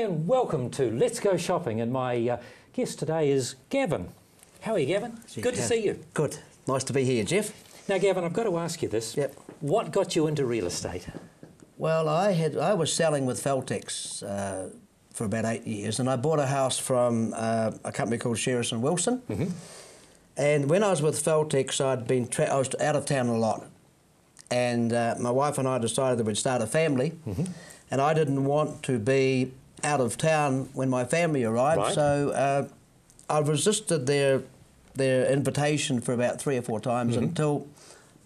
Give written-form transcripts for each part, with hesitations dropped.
G'day and welcome to Let's Go Shopping, and my guest today is Gavin. How are you, Gavin? Good to see you. Good. Nice to be here, Jeff. Now, Gavin, I've got to ask you this. Yep. What got you into real estate? Well, I was selling with Feltex for about 8 years, and I bought a house from a company called Shearson Wilson. Mm-hmm. And when I was with Feltex, I was out of town a lot, and my wife and I decided that we'd start a family. Mm-hmm. And I didn't want to be out of town when my family arrived, Right. so I resisted their invitation for about 3 or 4 times until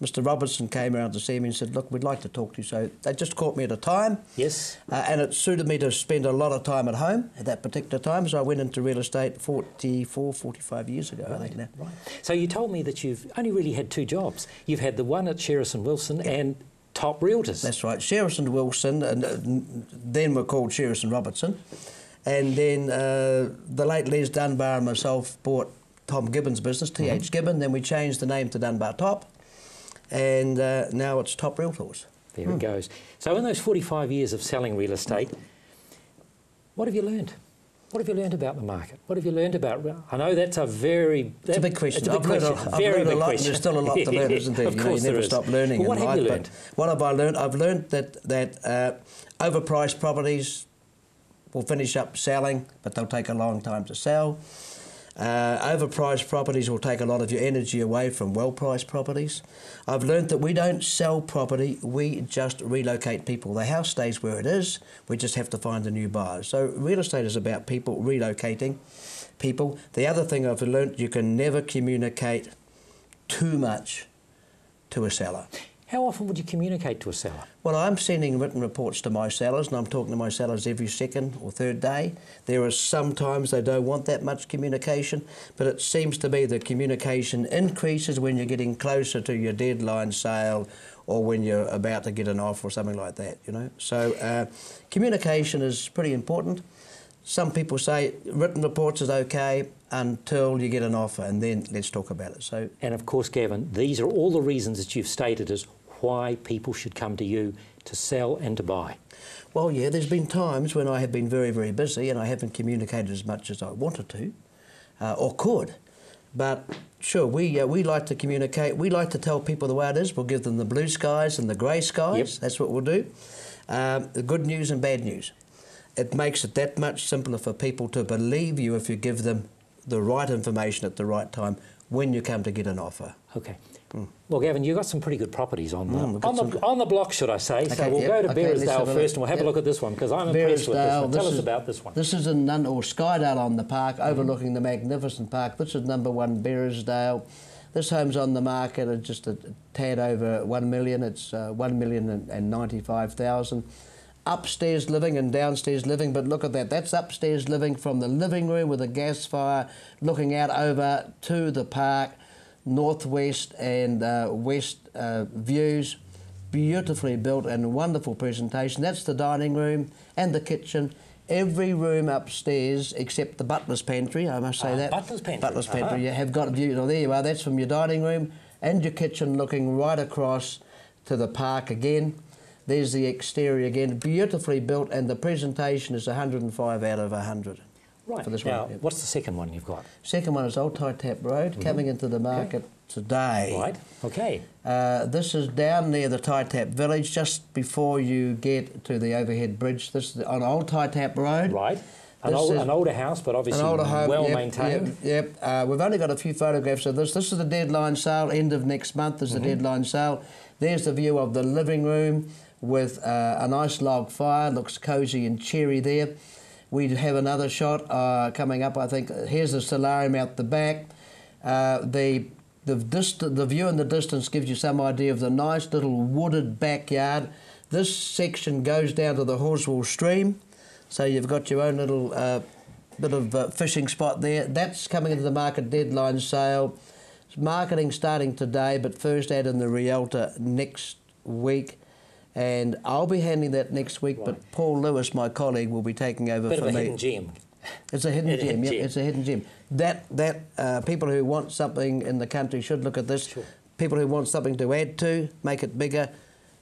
Mr. Robertson came around to see me and said, "Look, we'd like to talk to you." So they just caught me at a time. Yes. And it suited me to spend a lot of time at home at that particular time, so I went into real estate 45 years ago, I think now. Right. So you told me that you've only really had 2 jobs. You've had the one at Shearson Wilson and Top Realtors. That's right, Shearson Wilson, and then we're called Shearson Robertson. And then the late Les Dunbar and myself bought Tom Gibbon's business, T.H. Gibbon, then we changed the name to Dunbar Top, and now it's Top Realtors. There it goes. So in those 45 years of selling real estate, what have you learned? What have you learned about the market? What have you learned about... I know that's a very... It's a big question. It's a big question. I've learned a lot, and there's still a lot to learn, isn't there? Of course you never there is. stop learning Well, what in have life. you learned? What have I learned? I've learned that overpriced properties will finish up selling, but they'll take a long time to sell. Overpriced properties will take a lot of your energy away from well-priced properties. I've learned that we don't sell property, we just relocate people. The house stays where it is, we just have to find a new buyer. So real estate is about people relocating people. The other thing I've learned, you can never communicate too much to a seller. How often would you communicate to a seller? Well, I'm sending written reports to my sellers, and I'm talking to my sellers every second or third day. There are sometimes they don't want that much communication, but it seems to be that communication increases when you're getting closer to your deadline sale or when you're about to get an offer or something like that, you know. So communication is pretty important. Some people say written reports is okay until you get an offer, and then let's talk about it. So, and of course, Gavin, these are all the reasons that you've stated as why people should come to you to sell and to buy. Well, yeah, there's been times when I have been very, very busy and I haven't communicated as much as I wanted to or could. But sure, we like to communicate. We like to tell people the way it is. We'll give them the blue skies and the grey skies. Yep. That's what we'll do. The good news and bad news. It makes it that much simpler for people to believe you if you give them the right information at the right time when you come to get an offer. Okay. Well, Gavin, you've got some pretty good properties on the block, should I say. Okay, so we'll go to Bearsdale first, and we'll have a look at this one, because I'm impressed with this one. Tell us about this one. This is in Skydale on the park, overlooking the magnificent park. This is number 1 Bearsdale. This home's on the market at just a tad over 1 million. It's 1,095,000. Upstairs living and downstairs living, but look at that. That's upstairs living from the living room with a gas fire, looking out over to the park, northwest and west views. Beautifully built and wonderful presentation. That's the dining room and the kitchen. Every room upstairs, except the butler's pantry, I must say that. Butler's pantry. Butler's pantry, yeah, have got views. Oh, there you are. That's from your dining room and your kitchen, looking right across to the park again. There's the exterior again, beautifully built, and the presentation is 105 out of 100. Right. For this now, one. what's the second one you've got? Second one is Old Tie Tap Road, coming into the market today. Right. Okay. This is down near the Tie Tap Village, just before you get to the overhead bridge. This is on Old Tie Tap Road. Right. An older house, but obviously well maintained. Yep. We've only got a few photographs of this. This is the deadline sale. End of next month is the deadline sale. There's the view of the living room with a nice log fire. Looks cosy and cheery there. We have another shot coming up, I think. Here's the solarium out the back. The view in the distance gives you some idea of the nice little wooded backyard. This section goes down to the Horswell stream, so you've got your own little bit of fishing spot there. That's coming into the market deadline sale. Marketing starting today, but first ad in the Rialta next week. And I'll be handling that next week, Right. but Paul Lewis, my colleague, will be taking over Bit for of a me. hidden gem. It's a hidden gem, yeah, it's a hidden gem. People who want something in the country should look at this. Sure. People who want something to add to, make it bigger,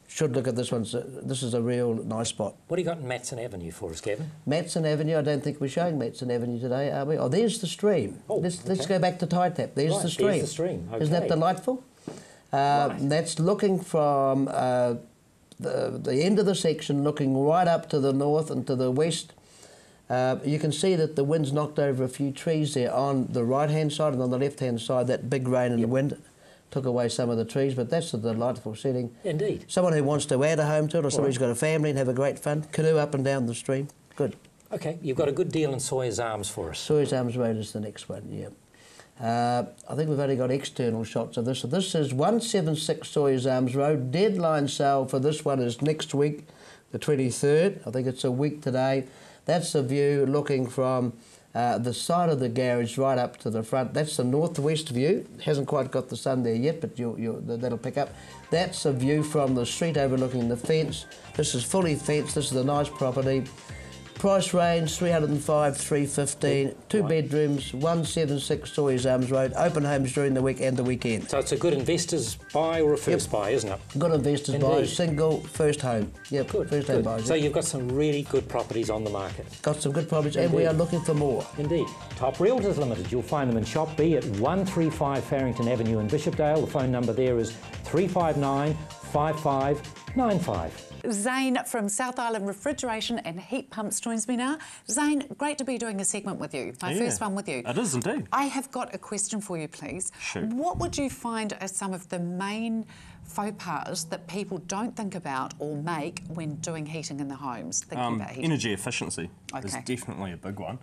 should look at this one. This is a real nice spot. What do you got in Matson Avenue for us, Gavin? Matson Avenue, I don't think we're showing Matson Avenue today, are we? Oh, there's the stream. Oh, let's go back to Tide Tap. There's the stream. There's the stream. Okay. Isn't that delightful? That's looking from the end of the section, looking right up to the north and to the west. You can see that the wind's knocked over a few trees there on the right-hand side, and on the left-hand side, that big rain and wind took away some of the trees, but that's a delightful setting. Indeed. Someone who wants to add a home to it, or somebody who's got a family and have a great fun, canoe up and down the stream. Good. Okay, you've got a good deal in Sawyers Arms for us. Sawyers Arms Road is the next one, yeah. I think we've only got external shots of this. So this is 176 Sawyers Arms Road. Deadline sale for this one is next week, the 23rd. I think it's a week today. That's the view looking from the side of the garage right up to the front. That's the northwest view. Hasn't quite got the sun there yet, but that'll pick up. That's a view from the street overlooking the fence. This is fully fenced. This is a nice property. Price range 305, 315, two bedrooms, 176 Sawyers Arms Road, open homes during the week and the weekend. So it's a good investor's buy or a first buy, isn't it? Good investors buy, single, first home. Yep, Good, first home buyers. So you've got some really good properties on the market. Got some good properties, and we are looking for more. Indeed. Top Realtors Limited. You'll find them in Shop B at 135 Farrington Avenue in Bishopdale. The phone number there is 359 5595. Zane from South Island Refrigeration and Heat Pumps joins me now. Zane, great to be doing a segment with you, my first one with you. It is indeed. I have got a question for you, please. Shoot. What would you find are some of the main faux pas that people don't think about or make when doing heating in the homes? Thinking about heating. Energy efficiency is definitely a big one.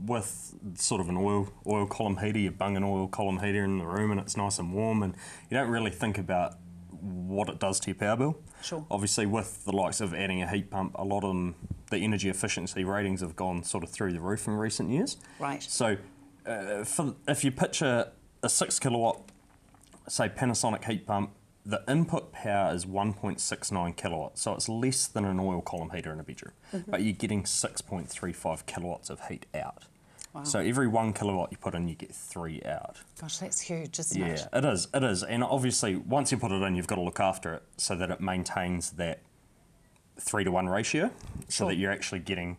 With sort of an oil column heater, you bung an oil column heater in the room and it's nice and warm, and you don't really think about what it does to your power bill. Sure. Obviously, with the likes of adding a heat pump, a lot of them, the energy efficiency ratings have gone sort of through the roof in recent years. Right. So, if you picture a 6 kilowatt, say Panasonic heat pump, the input power is 1.69 kilowatts, so it's less than an oil column heater in a bedroom, but you're getting 6.35 kilowatts of heat out. Wow. So every 1 kilowatt you put in, you get 3 out. Gosh, that's huge, isn't it? Yeah, it is. And obviously, once you put it in, you've got to look after it so that it maintains that 3-to-1 ratio, so that you're actually getting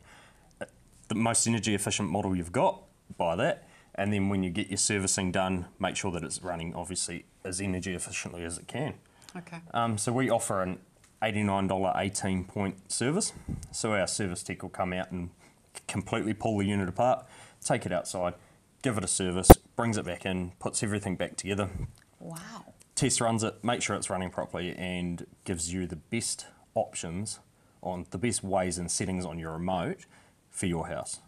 the most energy efficient model you've got by that. And then when you get your servicing done, make sure that it's running, obviously, as energy efficiently as it can. Okay. So we offer an $89 18-point service. So our service tech will come out and completely pull the unit apart, take it outside, give it a service, brings it back in, puts everything back together. Wow. Test runs it, make sure it's running properly, and gives you the best options on the best ways and settings on your remote for your house.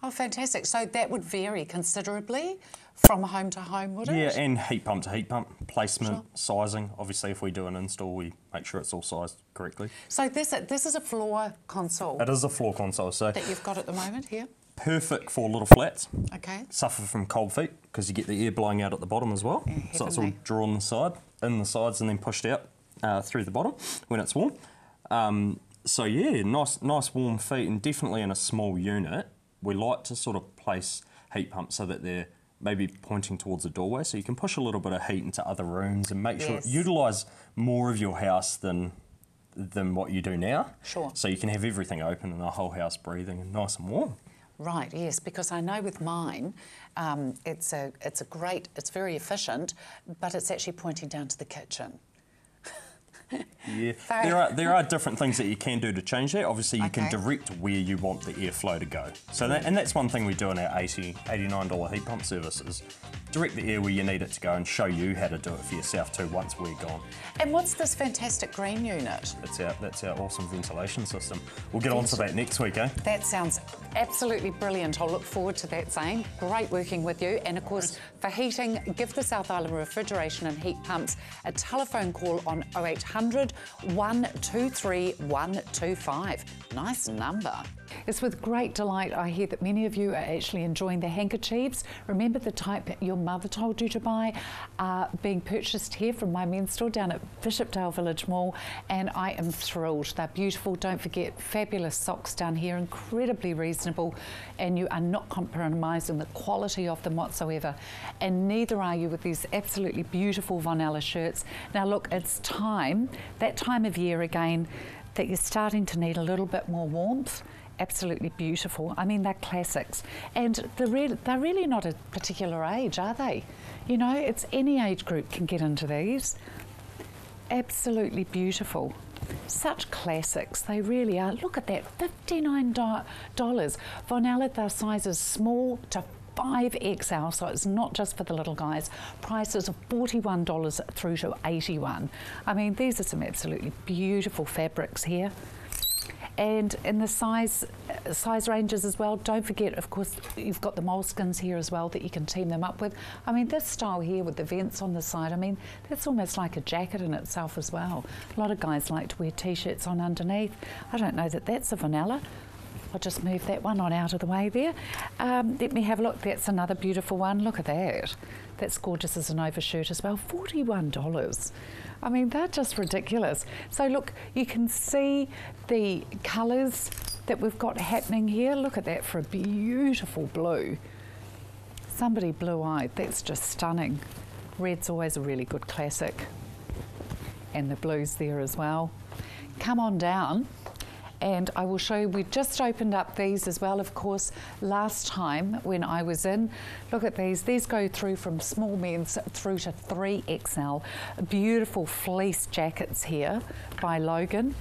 Oh, fantastic. So that would vary considerably from home to home, would it? Yeah, and heat pump to heat pump, placement, sizing. Obviously, if we do an install, we make sure it's all sized correctly. So this is a floor console It is a floor console, so that you've got at the moment here? perfect for little flats. Okay. Suffer from cold feet because you get the air blowing out at the bottom as well. Yeah, So it's all heavenly. drawn in the sides and then pushed out through the bottom when it's warm. So yeah, nice warm feet, and definitely in a small unit, we like to sort of place heat pumps so that they're maybe pointing towards a doorway, so you can push a little bit of heat into other rooms and make sure utilise more of your house than what you do now. Sure. So you can have everything open and the whole house breathing and nice and warm. Right, yes, because I know with mine, it's very efficient, but it's actually pointing down to the kitchen. Yeah, Very- there are different things that you can do to change that. Obviously, you can direct where you want the airflow to go. So and that's one thing we do in our $89 heat pump services. Direct the air where you need it to go and show you how to do it for yourself too once we're gone. And what's this that's green unit? That's our awesome ventilation system. We'll get on to that next week, eh? That sounds absolutely brilliant. I'll look forward to that, Zane. Great working with you. And of course, for heating, give the South Island Refrigeration and Heat Pumps a telephone call on 0800 123 125. Nice number. It's with great delight I hear that many of you are actually enjoying the handkerchiefs. Remember the type your mother told you to buy, being purchased here from My Men's Store down at Bishopdale Village Mall, and I am thrilled. They're beautiful. Don't forget, fabulous socks down here, incredibly reasonable, and you are not compromising the quality of them whatsoever, and neither are you with these absolutely beautiful Vonella shirts. Now look, it's time, that time of year again, that you're starting to need a little bit more warmth. Absolutely beautiful. I mean, they're classics, and they're really not a particular age, are they? You know, it's any age group can get into these. Absolutely beautiful. Such classics, they really are. Look at that, $59. Vonella, their sizes small to 5XL, so it's not just for the little guys. Prices of $41 through to $81. I mean, these are some absolutely beautiful fabrics here. And in the size ranges as well, don't forget, of course, you've got the moleskins here as well that you can team them up with. I mean, this style here with the vents on the side, I mean, that's almost like a jacket in itself as well. A lot of guys like to wear t-shirts on underneath. I don't know that that's a Vonella. I'll just move that one on out of the way there. Let me have a look. That's another beautiful one. Look at that. That's gorgeous as an overshirt as well. $41. I mean, they're just ridiculous. So look, you can see the colours that we've got happening here. Look at that for a beautiful blue. Somebody blue-eyed. That's just stunning. Red's always a really good classic. And the blue's there as well. Come on down. And I will show you, we just opened up these as well, of course, last time when I was in. Look at these. These go through from small men's through to 3XL. Beautiful fleece jackets here by Logan.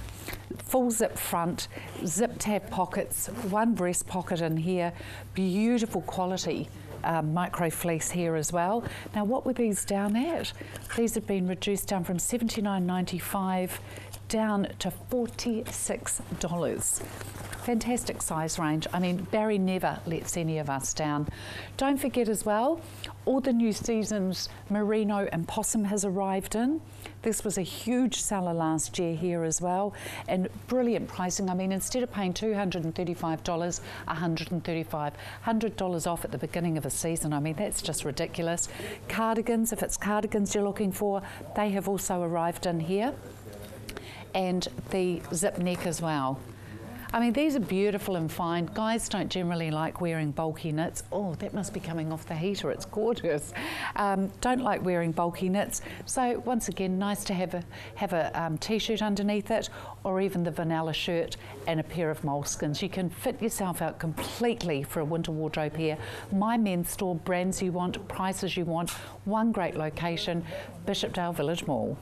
Full zip front, zip tab pockets, one breast pocket in here. Beautiful quality. Micro fleece here as well. Now, what were these down at? These have been reduced down from $79.95 down to $46. Fantastic size range. I mean, Barry never lets any of us down. Don't forget as well, all the new seasons merino and possum has arrived in. This was a huge seller last year here as well, and brilliant pricing. I mean, instead of paying $235, $135, $100 off at the beginning of a season. I mean, that's just ridiculous. Cardigans, if it's cardigans you're looking for, they have also arrived in here. And the zip neck as well. I mean, these are beautiful and fine. Guys don't generally like wearing bulky knits. Oh, that must be coming off the heater, it's gorgeous. Don't like wearing bulky knits. So once again, nice to have a t-shirt underneath it, or even the Vonella shirt and a pair of moleskins. You can fit yourself out completely for a winter wardrobe here. My Men's Store, brands you want, prices you want, one great location, Bishopdale Village Mall.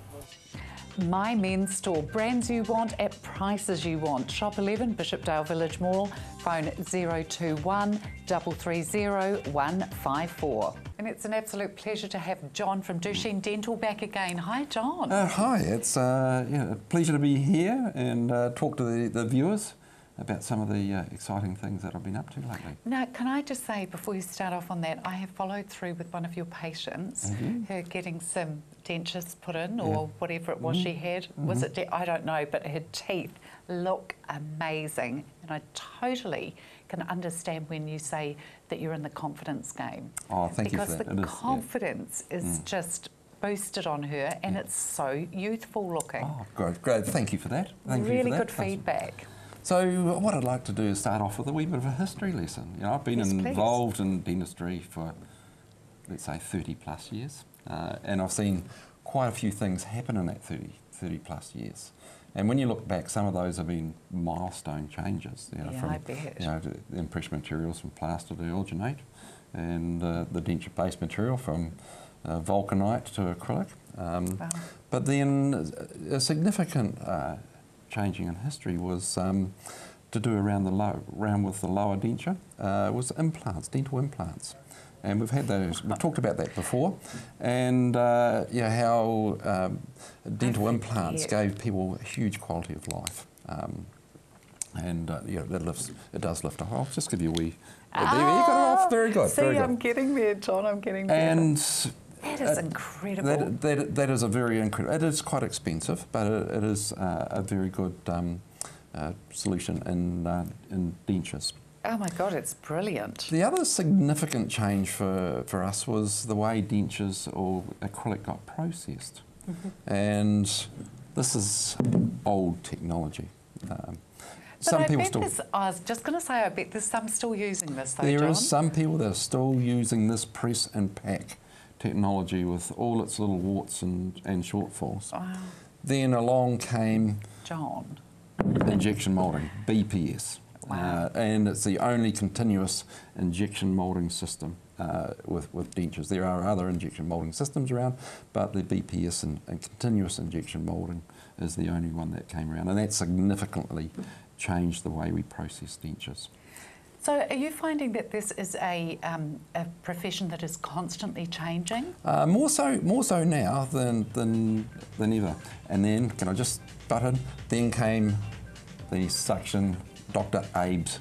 My Men's Store, brands you want at prices you want. Shop 11, Bishopdale Village Mall, phone 021 330 154. And it's an absolute pleasure to have John from Duchenne Dental back again. Hi, John. Hi, it's a pleasure to be here and talk to the viewers about some of the exciting things that I've been up to lately. Now, can I just say, before you start off on that, I have followed through with one of your patients, her getting some dentures put in, or whatever it was she had. Was it, I don't know, but her teeth look amazing. And I totally can understand when you say that you're in the confidence game. Oh, thank you for that. Because the confidence is just boosted on her, and it's so youthful looking. Oh, great. Thank you for that. Thank you for that. Really good feedback. So what I'd like to do is start off with a wee bit of a history lesson. You know, I've been involved in dentistry for, let's say, 30 plus years, and I've seen quite a few things happen in that 30 plus years. And when you look back, some of those have been milestone changes. You know, Yeah, from I bet. You know, the impression materials from plaster to alginate, and the denture-based material from vulcanite to acrylic. Wow. But then a significant changing in history was to do around with the lower denture was implants, dental implants. And we've had those, we've talked about that before, and how dental implants gave people a huge quality of life. It does lift off. I'll just give you a wee, there you got it off, very good. See, very good. I'm getting there, John, I'm getting there. And that is incredible. That is a very incredible, it is quite expensive, but it is a very good solution in dentures. Oh my God, it's brilliant. The other significant change for us was the way dentures or acrylic got processed. And this is old technology. Some people still... I was just going to say, I bet there's some still using this though, There John. is some people that are still using this press and pack technology with all its little warts and shortfalls. Wow. Then along came John. injection moulding, BPS. Wow. And it's the only continuous injection moulding system with dentures. There are other injection moulding systems around, but the BPS and continuous injection moulding is the only one that came around, and that significantly changed the way we process dentures. So are you finding that this is a profession that is constantly changing? More so now than ever. And then, can I just butt in? Then came the suction, Dr. Abe's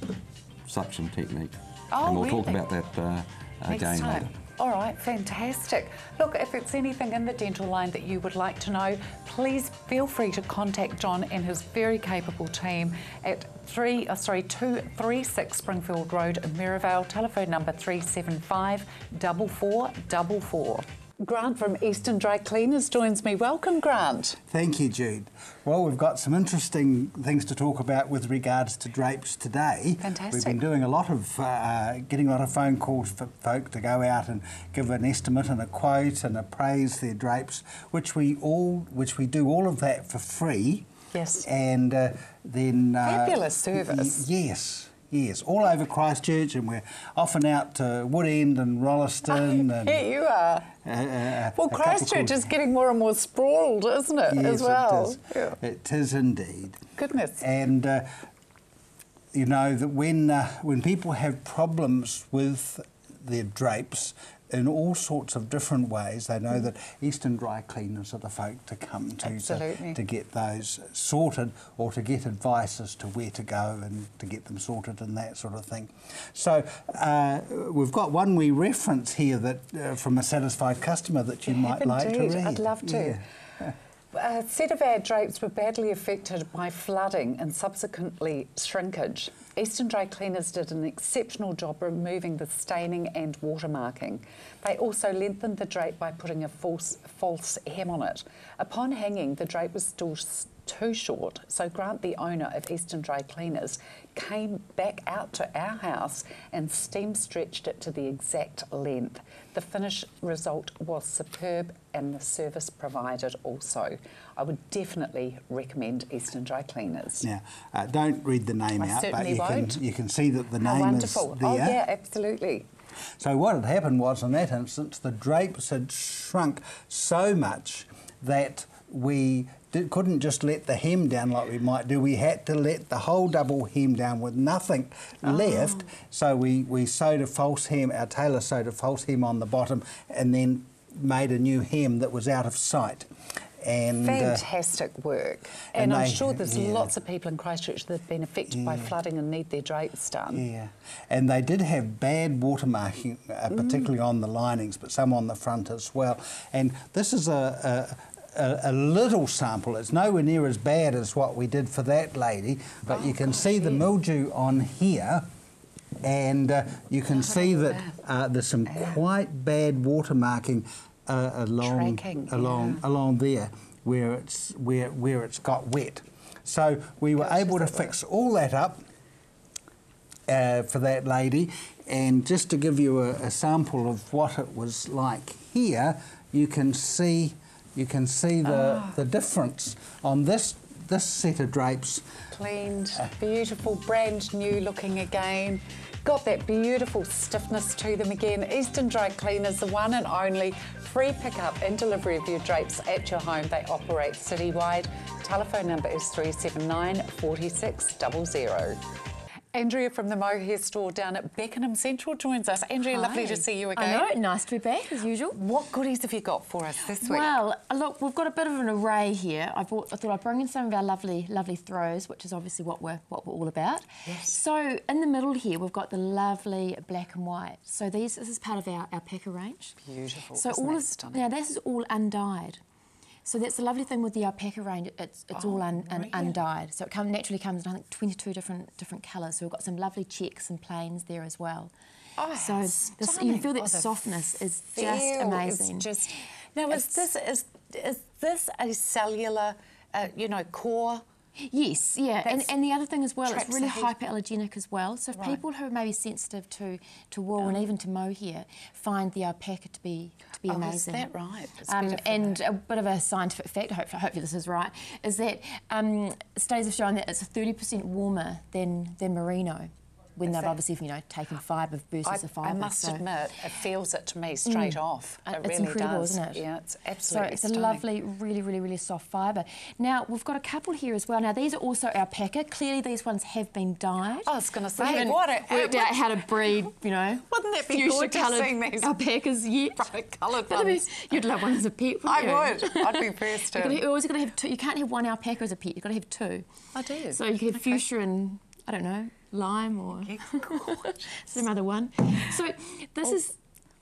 suction technique. Oh, and we'll really? talk about that Next again time. later. All right, fantastic. Look, if it's anything in the dental line that you would like to know, please feel free to contact John and his very capable team at 236 Springfield Road in Merivale, telephone number 375 4444. Grant from Eastern Dry Cleaners joins me. Welcome, Grant. Thank you, Jude. Well, we've got some interesting things to talk about with regards to drapes today. Fantastic. We've been doing a lot of, getting a lot of phone calls for folk to go out and give an estimate and a quote and appraise their drapes, which we do all of that for free. Yes. And then... Fabulous service. Yes, all over Christchurch, and we're often out to Woodend and Rolleston. And, Here you are. Well, Christchurch is getting more and more sprawled, isn't it, yes, as well? It is. It is indeed. Goodness. And you know that when people have problems with their drapes in all sorts of different ways, they know that Eastern Dry Cleaners are the folk to come to get those sorted, or to get advice as to where to go and to get them sorted and that sort of thing. So we've got one we reference here that from a satisfied customer that you might like to read. I'd love to. Yeah. A set of our drapes were badly affected by flooding and subsequently shrinkage. Eastern Dry Cleaners did an exceptional job removing the staining and watermarking. They also lengthened the drape by putting a false hem on it. Upon hanging, the drape was still too short, so Grant, the owner of Eastern Dry Cleaners, came back out to our house and steam stretched it to the exact length. The finished result was superb, and the service provided also. I would definitely recommend Eastern Dry Cleaners. Now, don't read the name out, but you can see that the How name wonderful. is there. Oh yeah, absolutely. So what had happened was, in that instance, the drapes had shrunk so much that we couldn't just let the hem down like we might do. We had to let the whole double hem down with nothing left. So we sewed a false hem, our tailor sewed a false hem on the bottom, and then made a new hem that was out of sight. And fantastic work. And I'm sure there's lots of people in Christchurch that have been affected by flooding and need their drapes done. Yeah, and they did have bad watermarking, particularly on the linings, but some on the front as well. And this is a little sample. It's nowhere near as bad as what we did for that lady, but you can see the mildew on here, and you can see that there's some quite bad watermarking along there where it's got wet. So we were able to fix all that up for that lady, and just to give you a sample of what it was like here, you can see the difference on this set of drapes. Cleaned, beautiful, brand new looking again. Got that beautiful stiffness to them again. Eastern Dry Cleaners, the one and only free pickup and delivery of your drapes at your home. They operate citywide. Telephone number is 379 4600. Andrea from the Mohair store down at Beckenham Central joins us. Andrea, Hi. lovely to see you again. I know, nice to be back as usual. What goodies have you got for us this week? Well, look, we've got a bit of an array here. I thought I'd bring in some of our lovely throws, which is obviously what we're all about. Yes. So in the middle here, we've got the lovely black and white. So this is part of our packer range. Beautiful. So Isn't all that of stunning? now this is all undyed. So that's the lovely thing with the alpaca range. It's all undyed, so it naturally comes in I think 22 different colours. So we've got some lovely checks and plains there as well. Oh, so you feel that softness is just amazing. Now, is this a cellular, core? Yes, yeah, and the other thing as well, it's really the heat. hypoallergenic as well. So if people who are maybe sensitive to wool and even to mohair find the alpaca to be amazing. Is that right? And a bit of a scientific fact, hopefully this is right, is that studies have shown that it's 30% warmer than merino. When they've obviously, taken fibre versus a fibre. I must admit, it feels it to me straight off. It it's really incredible, does. isn't it? Yeah, it's absolutely So it's stunning. a lovely, really, really, really soft fibre. Now, we've got a couple here as well. Now, these are also alpaca. Clearly, these ones have been dyed. I was going to We say, haven't worked out how to breed, Wouldn't that be fuchsia gorgeous coloured seeing these alpacas yet. bright coloured That'd be- ones? You'd love one as a pet, wouldn't you? I would. I'd be first in. You're always got to have two. You can't have one alpaca as a pet. You've got to have two. I do. So you could have fuchsia and, I don't know, lime or some other one. So this is...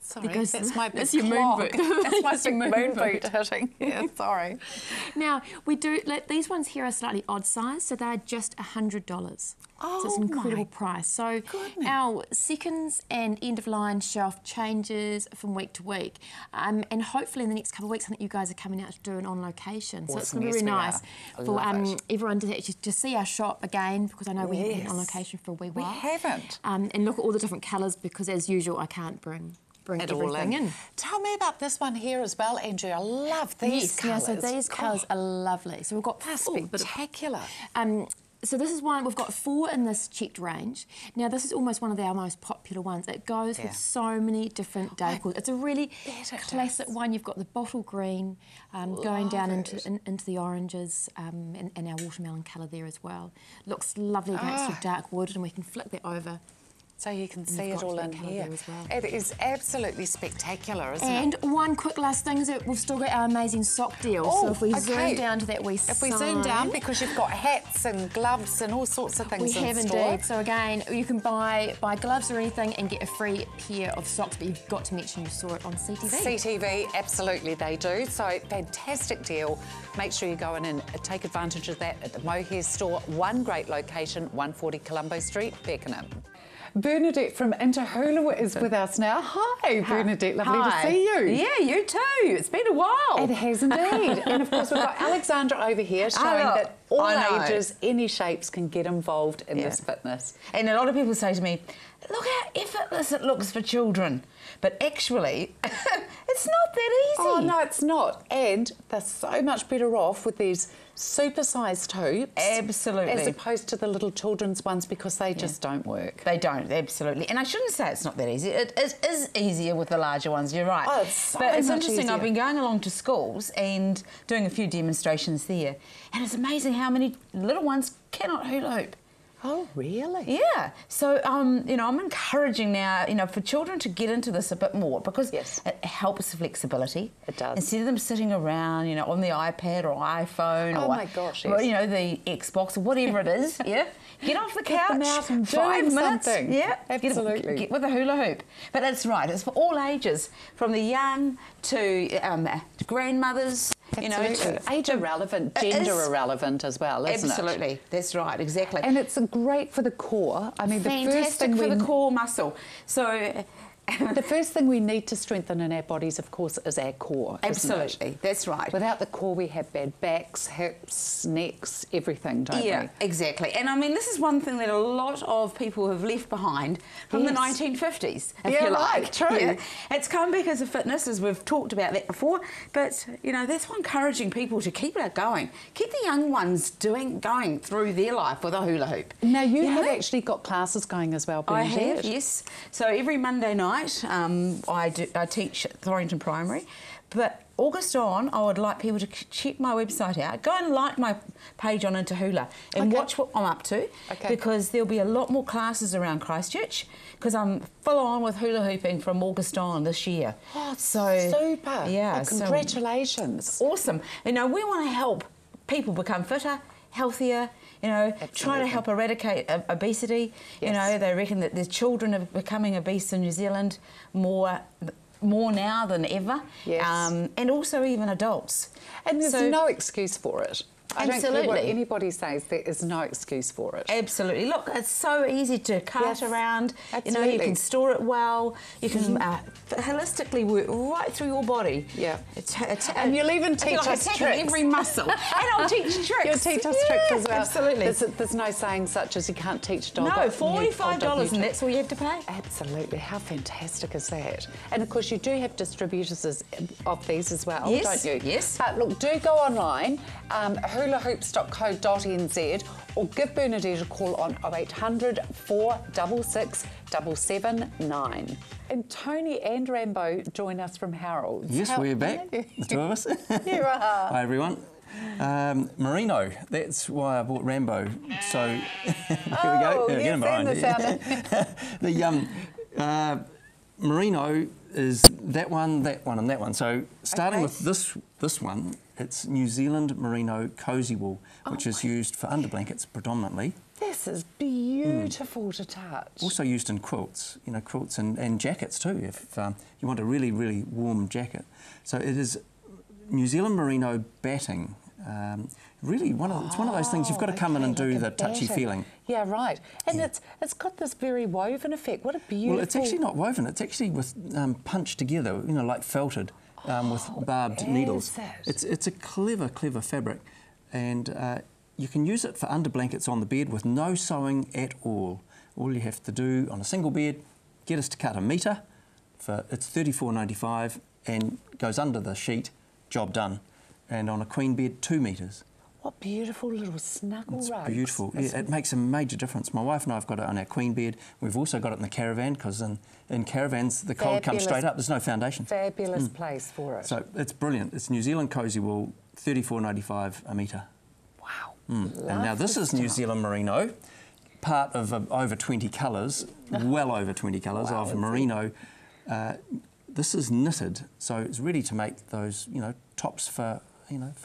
Sorry, because that's my big that's your moon clog. boot. That's my That's your big moon moon boot hitting. Yeah, sorry. Now, we do... these ones here are slightly odd size, so they're just $100. So it's an incredible price. So our seconds and end-of-line shelf changes from week to week. And hopefully in the next couple of weeks, I think you guys are coming out to do an on-location. So it's going to be really nice for everyone to actually to see our shop again, because I know we haven't been on location for a wee while. We haven't. And look at all the different colours, because as usual, I can't bring It all everything in. Tell me about this one here as well, Andrew. I love these colours. Yeah, so these colours are lovely. So we've got spectacular. So this is one, we've got 4 in this checked range. Now this is almost one of our most popular ones. It goes with so many different decors. It's a really classic one. You've got the bottle green going down into the oranges and our watermelon colour there as well. Looks lovely against your dark wood, and we can flick that over. So you can see it all in here. As well. It is absolutely spectacular, isn't and it? And one quick last thing is that we've still got our amazing sock deal. Oh, so if we zoom okay. down to that, If we zoom down, because you've got hats and gloves and all sorts of things we in have store. indeed. So again, you can buy gloves or anything and get a free pair of socks, but you've got to mention you saw it on CTV. CTV, absolutely they do. So fantastic deal. Make sure you go in and take advantage of that at the Mohair store. One great location, 140 Colombo Street, Beckenham. Bernadette from Interhula is with us now. Hi, Bernadette. Lovely to see you. Yeah, you too. It's been a while. It has indeed. And of course, we've got Alexandra over here showing that all ages, any shapes can get involved in this fitness. And a lot of people say to me, look how effortless it looks for children. But actually, it's not that easy. Oh, no, it's not. And they're so much better off with these super-sized hoops. Absolutely. As opposed to the little children's ones, because they just don't work. They don't, absolutely. And I shouldn't say it's not that easy. It is easier with the larger ones, you're right. Oh, it's so But it's much interesting, easier. I've been going along to schools and doing a few demonstrations there, and it's amazing how many little ones cannot hula hoop. Oh, really? Yeah. So, you know, I'm encouraging now, you know, for children to get into this a bit more, because it helps flexibility. It does. Instead of them sitting around, you know, on the iPad or iPhone Oh or, my gosh, or, you know, the Xbox or whatever it is, get off the couch, them out and 5 doing minutes, something. absolutely, get with a hula hoop. But it's right, it's for all ages, from the young to grandmothers. You know, age irrelevant, gender irrelevant as well, isn't it? Absolutely, that's right, exactly. And it's great for the core. I mean, the first thing for the core muscle. So the first thing we need to strengthen in our bodies, of course, is our core. Absolutely, that's right. Without the core, we have bad backs, hips, necks, everything, don't we? Yeah, exactly. And I mean, this is one thing that a lot of people have left behind from the 1950s, if you like. Right, true. Yeah. It's come because of fitness, as we've talked about that before. But, you know, that's why encouraging people to keep it going. Keep the young ones going through their life with a hula hoop. Now, you have actually got classes going as well, I Bernadette. have, yes. So every Monday night I teach at Thorrington Primary, but August on, I would like people to check my website out. Go and like my page on Interhula and watch what I'm up to, because there'll be a lot more classes around Christchurch, because I'm full on with hula hooping from August on this year. Oh, so super. Yeah. Oh, congratulations. Awesome. You know, we want to help people become fitter, healthier, you know, try to help eradicate obesity. You know, they reckon that the children are becoming obese in New Zealand more more now than ever. Yes. And also even adults. And there's So- no excuse for it. I don't care what Absolutely. anybody says, there is no excuse for it. Absolutely. Look, it's so easy to cart Yes, around. You absolutely. can store it well. You can holistically work right through your body. Yeah. And you'll even teach us attacking tricks. every muscle. And I'll teach tricks. You'll teach us tricks as well. Absolutely. There's no saying such as you can't teach a dog. No, $45 and that's all you have to pay. Absolutely. How fantastic is that? And of course, you do have distributors of these as well, Yes, don't you? yes. But look, do go online, hulahoops.co.nz, or give Bernadette a call on 0800 466 779. And Tony and Rambo join us from Harold's. Yes, we're back, the two of us. You are. Hi, everyone. Merino, that's why I bought Rambo. So here we go. Oh, yes, and the sound. The Merino is that one, and that one. So starting with this one, it's New Zealand Merino Cozy Wool, which is used for underblankets predominantly. This is beautiful to touch. Also used in quilts, quilts and jackets too, if you want a really, really warm jacket. So it is New Zealand Merino batting. Really, it's one of those things you've got to come in and do the touchy feeling. Yeah, right. And it's got this very woven effect. What a beautiful... Well, it's actually not woven. It's actually with punched together, like felted with barbed needles. It's a clever, clever fabric, and you can use it for underblankets on the bed with no sewing at all. All you have to do on a single bed, get us to cut a metre. It's $34.95 and goes under the sheet. Job done. And on a queen bed, 2 metres. What beautiful little snuggle rugs. It's beautiful. Yeah, it makes a major difference. My wife and I have got it on our queen bed. We've also got it in the caravan because in caravans the cold comes straight up. There's no foundation. Fabulous place for it. So it's brilliant. It's New Zealand Cozy Wool, $34.95 a metre. Wow. And now this is New Zealand Merino, part of over 20 colours, well over 20 colours of merino. This is knitted, so it's ready to make those, tops for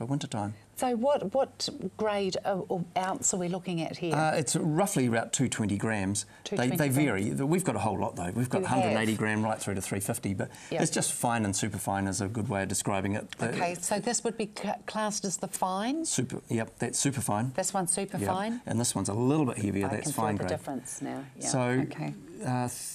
winter time. So what grade or ounce are we looking at here? It's roughly about 220 grams. 220 they vary. We've got a whole lot though. We've got You 180 have. gram right through to 350, but it's just fine and super fine is a good way of describing it. Okay, so this would be classed as the fine? Yep, that's super fine. This one's super Yep. fine? And this one's a little bit heavier. I That's can fine feel the grade. difference now. Yeah. So okay.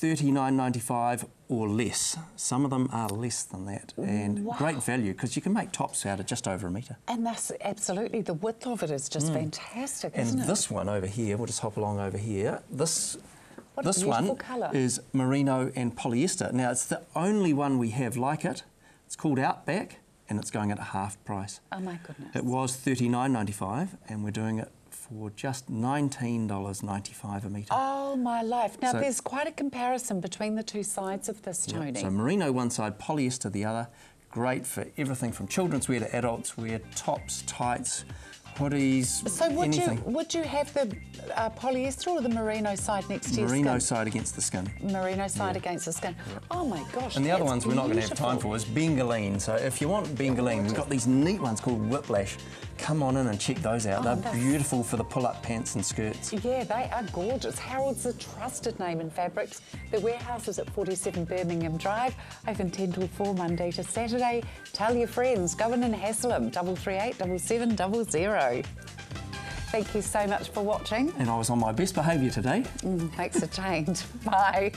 $39.95 or less. Some of them are less than that, and great value because you can make tops out of just over a metre. And that's absolutely, the width of it is just fantastic, isn't it? And this one over here, we'll just hop along over here. This What a one beautiful colour. is merino and polyester. Now it's the only one we have like it. It's called Outback, and it's going at half price. Oh my goodness. It was $39.95, and we're doing it for just $19.95 a metre. Oh my life. Now So- there's quite a comparison between the two sides of this, Tony. So merino one side, polyester the other. Great for everything from children's wear to adults wear, tops, tights, hoodies, So anything. would you have the polyester or the merino side next to your Merino skin? side against the skin. Merino side against the skin. Oh my gosh. And the other that's ones we're not going to have time beautiful. for is Bengaline. So if you want Bengaline, we've got these neat ones called Whiplash. Come on in and check those out. They're that's- beautiful for the pull-up pants and skirts. Yeah, they are gorgeous. Harold's a trusted name in fabrics. Their warehouse is at 47 Birmingham Drive, open 10 till 4 Monday to Saturday. Tell your friends, go in and hassle them, 338 7700. Thank you so much for watching. And I was on my best behaviour today. Thanks for change. Bye.